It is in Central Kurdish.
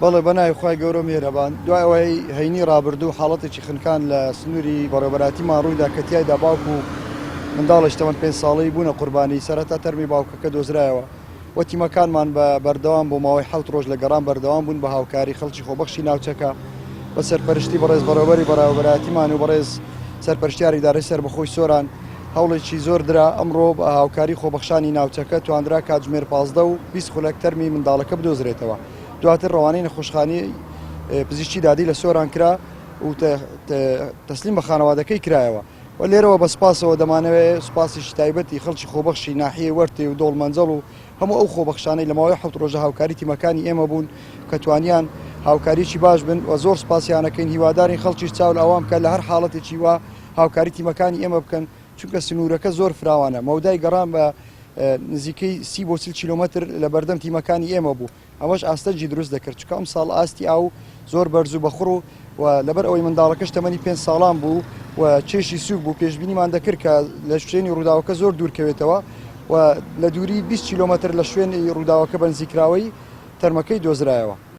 بەڵێ بەنای خی گەورە مێرەبان دوای ئەوەی هەینی ڕابردوو حاڵەتێکی خنکان لە سنووری بەڕێبەراتیمان ڕوویدا کە تیایدا باوکو و منداڵش تەمەەن 5 ساڵی بوونە قوربانی سەرەتا تەرمی باوکەکە دۆزرایەوە وە تیمەکانمان بە بەردەوام بۆ ماوەی 7 ڕۆژ لە گەڕان بەردەوام بوون بە هاوکاری خەڵکی خۆبەخشی ناوچەکە بە سەرپەرشتی بەڕێز بەڕێوەبەری بەڕێوەبەراتیمان و بەڕێز سەرپەرشتیاری دارەی سەر بەخۆی سۆران هەوڵێکی زۆر درا ئەمڕۆ بە هاوکاری خۆبەخشانی ناوچەکە توانرا کاتژمێر 15 و 20 خولەک تەرمی منداڵەکە بدۆزرێتەوە. دواتر ڕەوانەی نەخۆشخانەی پزیشکی دادی لە سۆران کرا و تەسلیم بە خانەوادەکەی کرایەوە و لێرەوە بە سپاسەوە دەمانەوێت سوپاسیشی تایبەتی خەڵکی خۆبەخشی ناحیە وەرتێ و دۆڵمەنجەڵ و هەموو ئەو خۆبەخشانەی لە ماوەی 7 ڕۆژە هاوکاری تیمەکانی ئێمە بوون کە توانیان هاوکاریی باش بن و زۆر سپاسیانەکەین هیوادارین خەڵکیش چاول ئەوام کە لە هەر حاڵەتێکی وا هاوکاری تیمەکانی ئێمە بکەن چونکە سنوورەکە زۆر فراوانە مەودای گەڕان بە نزیکەی 30 کیلۆمەتر لە بەردەم تیمەکانی ئێمە بوو ئەمەش ئاستەجی دروست دەکرد چکە ئەم ساڵ ئاستی ئاو زۆر بەرز و بەخڕ و لەبەر ئەوەی منداڵەکەش تەمەنی 5 ساڵان بوو و چێشی سووک بوو پێشبینیمان دەکرد کە لە شوێنی ڕووداوەکە زۆر دوورکەوێتەوە و لە دووری 20 کیلۆمەتر لە شوێنی ڕووداوەکە بەنزیکراوەی تەرمەکەی دۆزرایەوە.